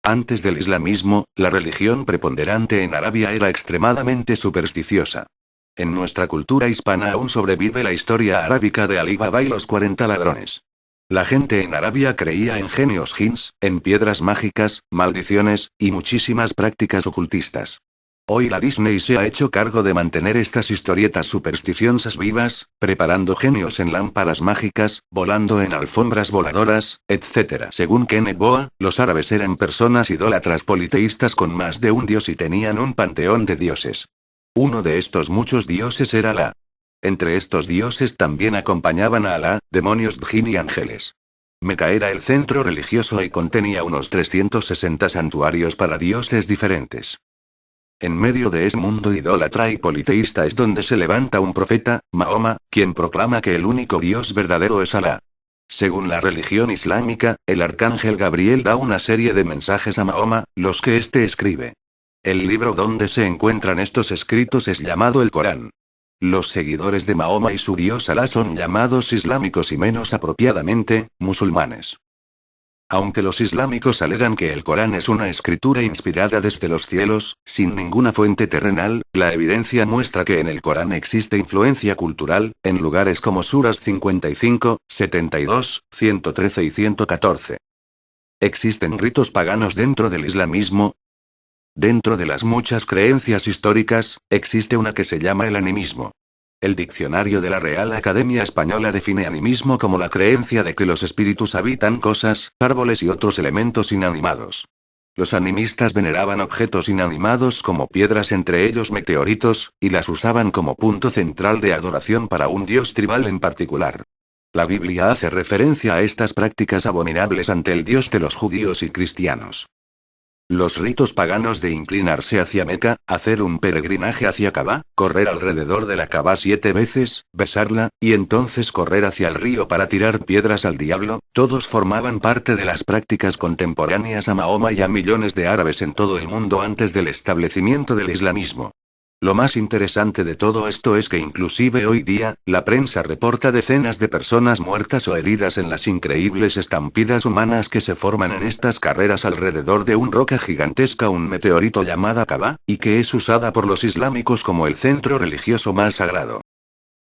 Antes del islamismo, la religión preponderante en Arabia era extremadamente supersticiosa. En nuestra cultura hispana aún sobrevive la historia arábica de Alí Baba y los 40 ladrones. La gente en Arabia creía en genios jinns, en piedras mágicas, maldiciones, y muchísimas prácticas ocultistas. Hoy la Disney se ha hecho cargo de mantener estas historietas supersticiosas vivas, preparando genios en lámparas mágicas, volando en alfombras voladoras, etc. Según Kenneth Boa, los árabes eran personas idólatras politeístas con más de un dios y tenían un panteón de dioses. Uno de estos muchos dioses era Alá. Entre estos dioses también acompañaban a Alá, demonios djinn y ángeles. Meca era el centro religioso y contenía unos 360 santuarios para dioses diferentes. En medio de ese mundo idólatra y politeísta es donde se levanta un profeta, Mahoma, quien proclama que el único Dios verdadero es Alá. Según la religión islámica, el arcángel Gabriel da una serie de mensajes a Mahoma, los que éste escribe. El libro donde se encuentran estos escritos es llamado el Corán. Los seguidores de Mahoma y su Dios Alá son llamados islámicos y menos apropiadamente, musulmanes. Aunque los islámicos alegan que el Corán es una escritura inspirada desde los cielos, sin ninguna fuente terrenal, la evidencia muestra que en el Corán existe influencia cultural, en lugares como Suras 55, 72, 113 y 114. ¿Existen ritos paganos dentro del islamismo? Dentro de las muchas creencias históricas, existe una que se llama el animismo. El diccionario de la Real Academia Española define animismo como la creencia de que los espíritus habitan cosas, árboles y otros elementos inanimados. Los animistas veneraban objetos inanimados como piedras, entre ellos meteoritos, y las usaban como punto central de adoración para un dios tribal en particular. La Biblia hace referencia a estas prácticas abominables ante el Dios de los judíos y cristianos. Los ritos paganos de inclinarse hacia Meca, hacer un peregrinaje hacia Kabá, correr alrededor de la Kabá 7 veces, besarla, y entonces correr hacia el río para tirar piedras al diablo, todos formaban parte de las prácticas contemporáneas a Mahoma y a millones de árabes en todo el mundo antes del establecimiento del islamismo. Lo más interesante de todo esto es que inclusive hoy día, la prensa reporta decenas de personas muertas o heridas en las increíbles estampidas humanas que se forman en estas carreras alrededor de una roca gigantesca, un meteorito llamada Kabá, y que es usada por los islámicos como el centro religioso más sagrado.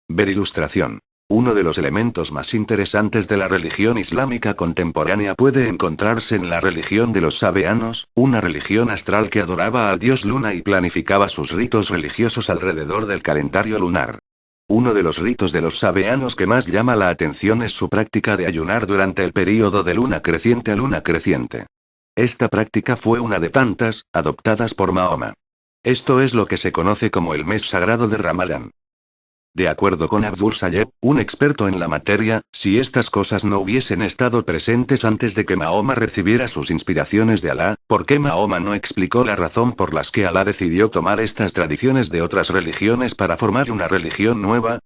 Ver ilustración. Uno de los elementos más interesantes de la religión islámica contemporánea puede encontrarse en la religión de los sabeanos, una religión astral que adoraba al dios Luna y planificaba sus ritos religiosos alrededor del calendario lunar. Uno de los ritos de los sabeanos que más llama la atención es su práctica de ayunar durante el período de luna creciente a luna creciente. Esta práctica fue una de tantas, adoptadas por Mahoma. Esto es lo que se conoce como el mes sagrado de Ramadán. De acuerdo con Abdul Sayed, un experto en la materia, si estas cosas no hubiesen estado presentes antes de que Mahoma recibiera sus inspiraciones de Alá, ¿por qué Mahoma no explicó la razón por las que Alá decidió tomar estas tradiciones de otras religiones para formar una religión nueva?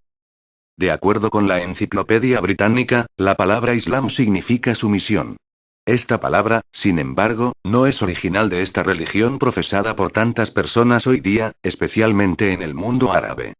De acuerdo con la Enciclopedia Británica, la palabra Islam significa sumisión. Esta palabra, sin embargo, no es original de esta religión profesada por tantas personas hoy día, especialmente en el mundo árabe.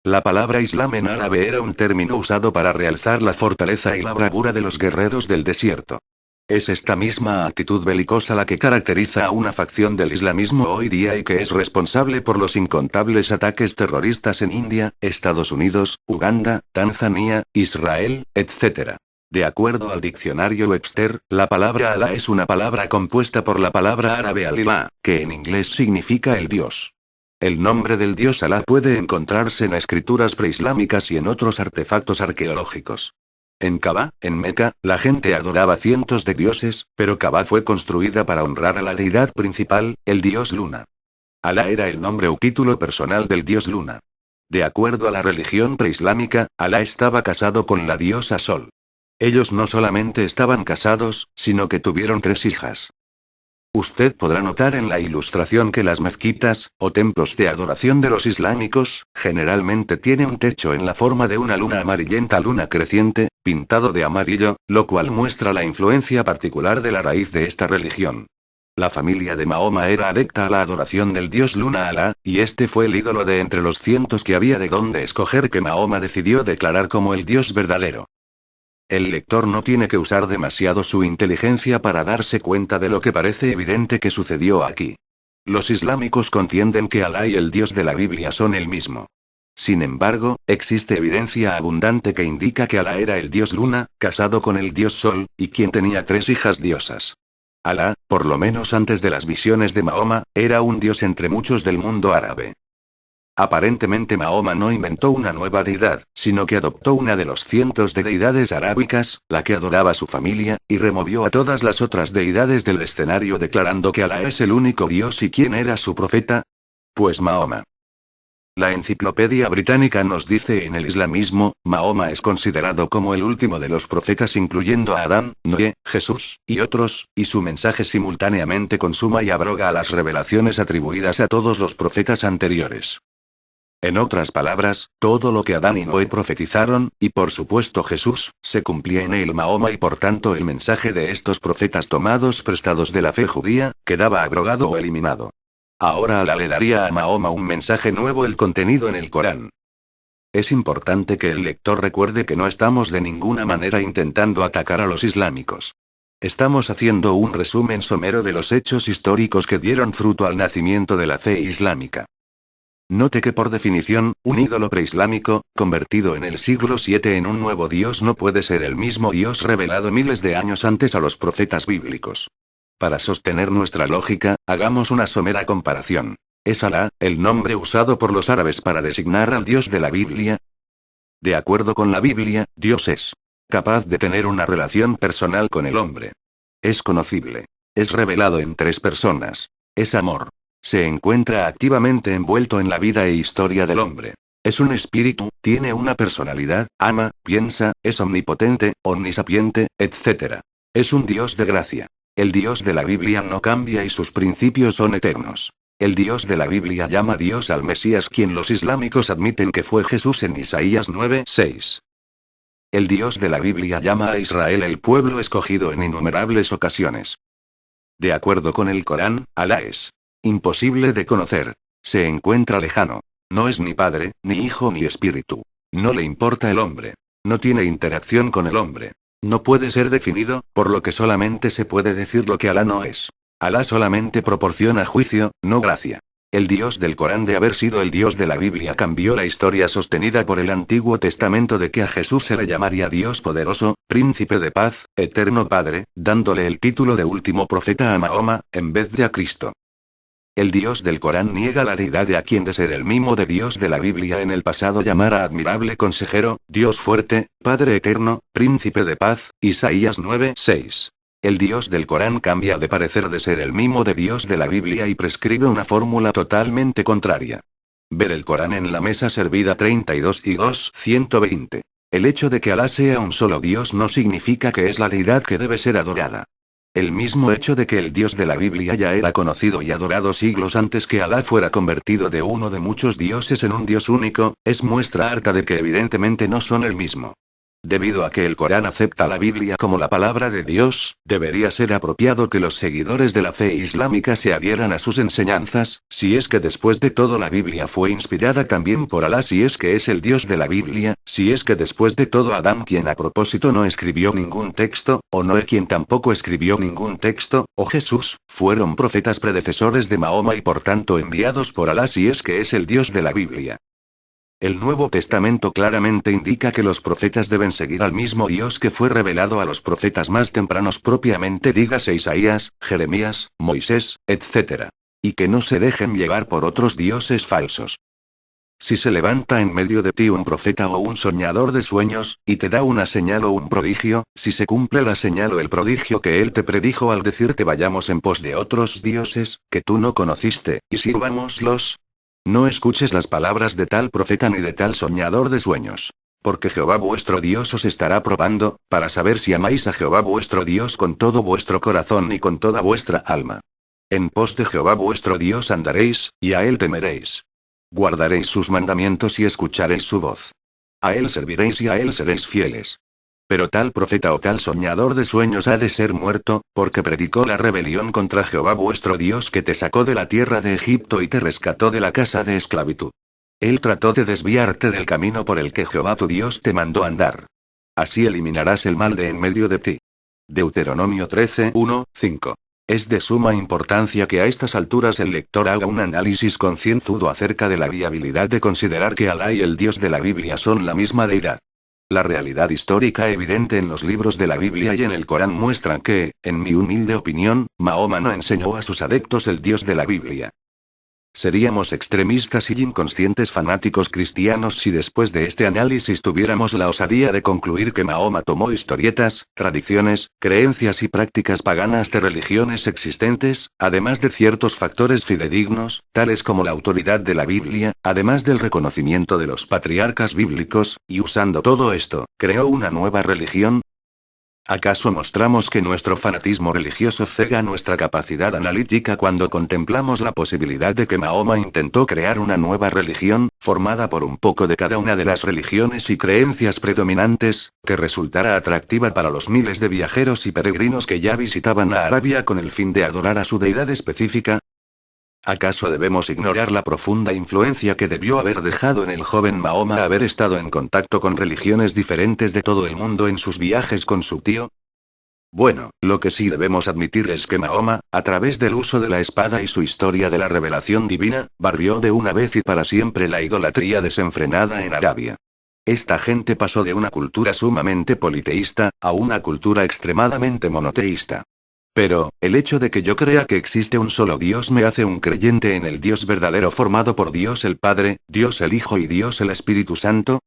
La palabra Islam en árabe era un término usado para realzar la fortaleza y la bravura de los guerreros del desierto. Es esta misma actitud belicosa la que caracteriza a una facción del islamismo hoy día y que es responsable por los incontables ataques terroristas en India, Estados Unidos, Uganda, Tanzania, Israel, etc. De acuerdo al diccionario Webster, la palabra Alá es una palabra compuesta por la palabra árabe Al-Ilah, que en inglés significa el Dios. El nombre del dios Alá puede encontrarse en escrituras preislámicas y en otros artefactos arqueológicos. En Kabá, en Meca, la gente adoraba cientos de dioses, pero Kabá fue construida para honrar a la deidad principal, el dios Luna. Alá era el nombre o título personal del dios Luna. De acuerdo a la religión preislámica, Alá estaba casado con la diosa Sol. Ellos no solamente estaban casados, sino que tuvieron 3 hijas. Usted podrá notar en la ilustración que las mezquitas, o templos de adoración de los islámicos, generalmente tienen un techo en la forma de una luna amarillenta, luna creciente, pintado de amarillo, lo cual muestra la influencia particular de la raíz de esta religión. La familia de Mahoma era adepta a la adoración del dios Luna Alá, y este fue el ídolo de entre los cientos que había de donde escoger que Mahoma decidió declarar como el dios verdadero. El lector no tiene que usar demasiado su inteligencia para darse cuenta de lo que parece evidente que sucedió aquí. Los islámicos contienden que Alá y el Dios de la Biblia son el mismo. Sin embargo, existe evidencia abundante que indica que Alá era el dios Luna, casado con el dios Sol, y quien tenía 3 hijas diosas. Alá, por lo menos antes de las visiones de Mahoma, era un dios entre muchos del mundo árabe. Aparentemente Mahoma no inventó una nueva deidad, sino que adoptó una de los cientos de deidades arábicas, la que adoraba su familia, y removió a todas las otras deidades del escenario declarando que Alá es el único dios. ¿Y quién era su profeta? Pues Mahoma. La Enciclopedia Británica nos dice: en el islamismo, Mahoma es considerado como el último de los profetas, incluyendo a Adán, Noé, Jesús, y otros, y su mensaje simultáneamente consuma y abroga a las revelaciones atribuidas a todos los profetas anteriores. En otras palabras, todo lo que Adán y Noé profetizaron, y por supuesto Jesús, se cumplía en él Mahoma, y por tanto el mensaje de estos profetas tomados prestados de la fe judía, quedaba abrogado o eliminado. Ahora Alá le daría a Mahoma un mensaje nuevo, el contenido en el Corán. Es importante que el lector recuerde que no estamos de ninguna manera intentando atacar a los islámicos. Estamos haciendo un resumen somero de los hechos históricos que dieron fruto al nacimiento de la fe islámica. Note que por definición, un ídolo preislámico, convertido en el siglo VII en un nuevo dios, no puede ser el mismo Dios revelado miles de años antes a los profetas bíblicos. Para sostener nuestra lógica, hagamos una somera comparación. ¿Es Alá el nombre usado por los árabes para designar al Dios de la Biblia? De acuerdo con la Biblia, Dios es capaz de tener una relación personal con el hombre. Es conocible. Es revelado en 3 personas. Es amor. Se encuentra activamente envuelto en la vida e historia del hombre. Es un espíritu, tiene una personalidad, ama, piensa, es omnipotente, omnisapiente, etc. Es un Dios de gracia. El Dios de la Biblia no cambia y sus principios son eternos. El Dios de la Biblia llama Dios al Mesías, quien los islámicos admiten que fue Jesús en Isaías 9:6. El Dios de la Biblia llama a Israel el pueblo escogido en innumerables ocasiones. De acuerdo con el Corán, Alá es imposible de conocer. Se encuentra lejano. No es ni padre, ni hijo ni espíritu. No le importa el hombre. No tiene interacción con el hombre. No puede ser definido, por lo que solamente se puede decir lo que Alá no es. Alá solamente proporciona juicio, no gracia. El Dios del Corán, de haber sido el Dios de la Biblia, cambió la historia sostenida por el Antiguo Testamento de que a Jesús se le llamaría Dios poderoso, príncipe de paz, eterno Padre, dándole el título de último profeta a Mahoma, en vez de a Cristo. El Dios del Corán niega la deidad de a quien de ser el mismo de Dios de la Biblia en el pasado llamara admirable consejero, Dios fuerte, Padre eterno, príncipe de paz, Isaías 9:6. El Dios del Corán cambia de parecer de ser el mismo de Dios de la Biblia y prescribe una fórmula totalmente contraria. Ver el Corán en la mesa servida 32 y 220. El hecho de que Alá sea un solo Dios no significa que es la deidad que debe ser adorada. El mismo hecho de que el Dios de la Biblia ya era conocido y adorado siglos antes que Alá fuera convertido de uno de muchos dioses en un Dios único, es muestra harta de que evidentemente no son el mismo. Debido a que el Corán acepta la Biblia como la palabra de Dios, debería ser apropiado que los seguidores de la fe islámica se adhieran a sus enseñanzas, si es que después de todo la Biblia fue inspirada también por Alá, si es que es el Dios de la Biblia, si es que después de todo Adán, quien a propósito no escribió ningún texto, o Noé, quien tampoco escribió ningún texto, o Jesús, fueron profetas predecesores de Mahoma y por tanto enviados por Alá, si es que es el Dios de la Biblia. El Nuevo Testamento claramente indica que los profetas deben seguir al mismo Dios que fue revelado a los profetas más tempranos, propiamente dígase Isaías, Jeremías, Moisés, etc. Y que no se dejen llevar por otros dioses falsos. Si se levanta en medio de ti un profeta o un soñador de sueños, y te da una señal o un prodigio, si se cumple la señal o el prodigio que él te predijo al decirte vayamos en pos de otros dioses, que tú no conociste, y sirvámoslos, no escuches las palabras de tal profeta ni de tal soñador de sueños. Porque Jehová vuestro Dios os estará probando, para saber si amáis a Jehová vuestro Dios con todo vuestro corazón y con toda vuestra alma. En pos de Jehová vuestro Dios andaréis, y a él temeréis. Guardaréis sus mandamientos y escucharéis su voz. A él serviréis y a él seréis fieles. Pero tal profeta o tal soñador de sueños ha de ser muerto, porque predicó la rebelión contra Jehová vuestro Dios, que te sacó de la tierra de Egipto y te rescató de la casa de esclavitud. Él trató de desviarte del camino por el que Jehová tu Dios te mandó andar. Así eliminarás el mal de en medio de ti. Deuteronomio 13, 1, 5. Es de suma importancia que a estas alturas el lector haga un análisis concienzudo acerca de la viabilidad de considerar que Alá y el Dios de la Biblia son la misma deidad. La realidad histórica evidente en los libros de la Biblia y en el Corán muestran que, en mi humilde opinión, Mahoma no enseñó a sus adeptos el Dios de la Biblia. Seríamos extremistas y inconscientes fanáticos cristianos si después de este análisis tuviéramos la osadía de concluir que Mahoma tomó historietas, tradiciones, creencias y prácticas paganas de religiones existentes, además de ciertos factores fidedignos, tales como la autoridad de la Biblia, además del reconocimiento de los patriarcas bíblicos, y usando todo esto, creó una nueva religión. ¿Acaso mostramos que nuestro fanatismo religioso cega nuestra capacidad analítica cuando contemplamos la posibilidad de que Mahoma intentó crear una nueva religión, formada por un poco de cada una de las religiones y creencias predominantes, que resultara atractiva para los miles de viajeros y peregrinos que ya visitaban a Arabia con el fin de adorar a su deidad específica? ¿Acaso debemos ignorar la profunda influencia que debió haber dejado en el joven Mahoma haber estado en contacto con religiones diferentes de todo el mundo en sus viajes con su tío? Bueno, lo que sí debemos admitir es que Mahoma, a través del uso de la espada y su historia de la revelación divina, barrió de una vez y para siempre la idolatría desenfrenada en Arabia. Esta gente pasó de una cultura sumamente politeísta, a una cultura extremadamente monoteísta. Pero, el hecho de que yo crea que existe un solo Dios me hace un creyente en el Dios verdadero formado por Dios el Padre, Dios el Hijo y Dios el Espíritu Santo.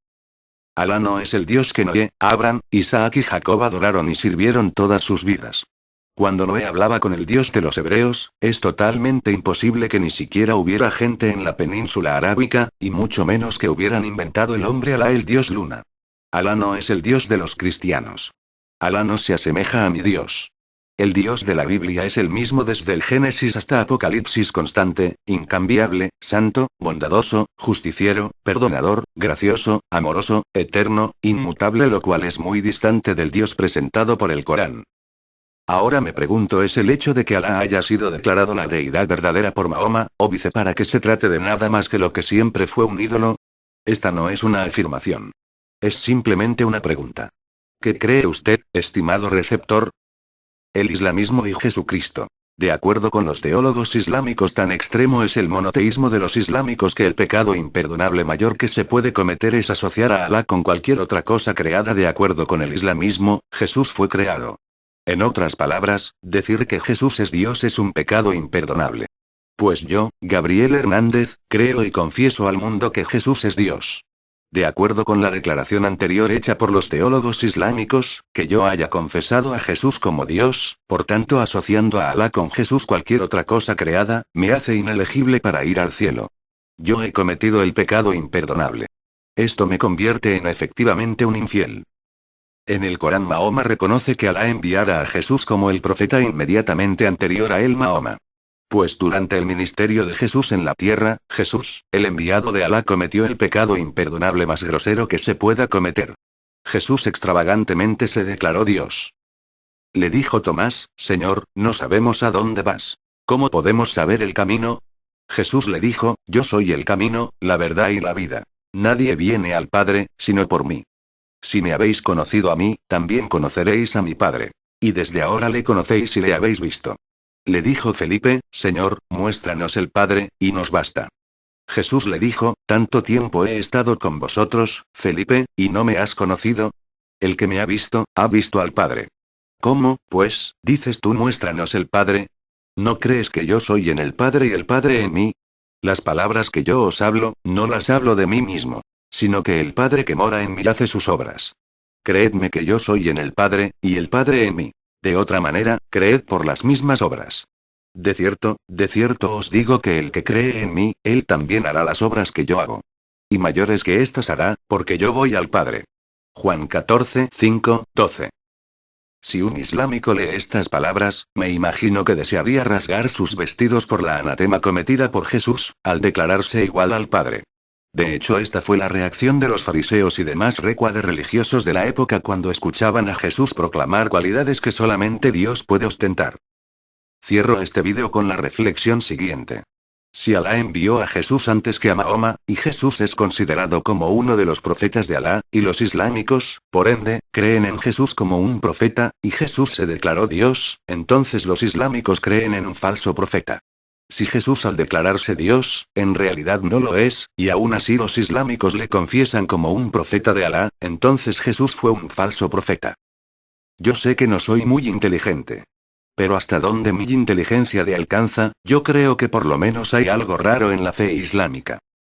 Alá no es el Dios que Noé, Abraham, Isaac y Jacob adoraron y sirvieron todas sus vidas. Cuando Noé hablaba con el Dios de los hebreos, es totalmente imposible que ni siquiera hubiera gente en la península arábica, y mucho menos que hubieran inventado el hombre Alá el Dios Luna. Alá no es el Dios de los cristianos. Alá no se asemeja a mi Dios. El Dios de la Biblia es el mismo desde el Génesis hasta Apocalipsis, constante, incambiable, santo, bondadoso, justiciero, perdonador, gracioso, amoroso, eterno, inmutable, lo cual es muy distante del Dios presentado por el Corán. Ahora me pregunto, ¿es el hecho de que Alá haya sido declarado la deidad verdadera por Mahoma, óbice para que se trate de nada más que lo que siempre fue un ídolo? Esta no es una afirmación. Es simplemente una pregunta. ¿Qué cree usted, estimado receptor? El islamismo y Jesucristo. De acuerdo con los teólogos islámicos, tan extremo es el monoteísmo de los islámicos que el pecado imperdonable mayor que se puede cometer es asociar a Alá con cualquier otra cosa creada. De acuerdo con el islamismo, Jesús fue creado. En otras palabras, decir que Jesús es Dios es un pecado imperdonable. Pues yo, Gabriel Hernández, creo y confieso al mundo que Jesús es Dios. De acuerdo con la declaración anterior hecha por los teólogos islámicos, que yo haya confesado a Jesús como Dios, por tanto asociando a Alá con Jesús cualquier otra cosa creada, me hace inelegible para ir al cielo. Yo he cometido el pecado imperdonable. Esto me convierte en efectivamente un infiel. En el Corán Mahoma reconoce que Alá enviara a Jesús como el profeta inmediatamente anterior a él Mahoma. Pues durante el ministerio de Jesús en la tierra, Jesús, el enviado de Alá, cometió el pecado imperdonable más grosero que se pueda cometer. Jesús extravagantemente se declaró Dios. Le dijo Tomás: Señor, no sabemos a dónde vas. ¿Cómo podemos saber el camino? Jesús le dijo: Yo soy el camino, la verdad y la vida. Nadie viene al Padre, sino por mí. Si me habéis conocido a mí, también conoceréis a mi Padre. Y desde ahora le conocéis y le habéis visto. Le dijo Felipe: Señor, muéstranos el Padre, y nos basta. Jesús le dijo: Tanto tiempo he estado con vosotros, Felipe, y no me has conocido. El que me ha visto al Padre. ¿Cómo, pues, dices tú muéstranos el Padre? ¿No crees que yo soy en el Padre y el Padre en mí? Las palabras que yo os hablo, no las hablo de mí mismo, sino que el Padre que mora en mí hace sus obras. Creedme que yo soy en el Padre, y el Padre en mí. De otra manera, creed por las mismas obras. De cierto os digo que el que cree en mí, él también hará las obras que yo hago. Y mayores que éstas hará, porque yo voy al Padre. Juan 14, 5, 12. Si un islámico lee estas palabras, me imagino que desearía rasgar sus vestidos por la anatema cometida por Jesús, al declararse igual al Padre. De hecho, esta fue la reacción de los fariseos y demás recuade religiosos de la época cuando escuchaban a Jesús proclamar cualidades que solamente Dios puede ostentar. Cierro este vídeo con la reflexión siguiente. Si Alá envió a Jesús antes que a Mahoma, y Jesús es considerado como uno de los profetas de Alá, y los islámicos, por ende, creen en Jesús como un profeta, y Jesús se declaró Dios, entonces los islámicos creen en un falso profeta. Si Jesús al declararse Dios, en realidad no lo es, y aún así los islámicos le confiesan como un profeta de Alá, entonces Jesús fue un falso profeta. Yo sé que no soy muy inteligente. Pero hasta donde mi inteligencia le alcanza, yo creo que por lo menos hay algo raro en la fe islámica.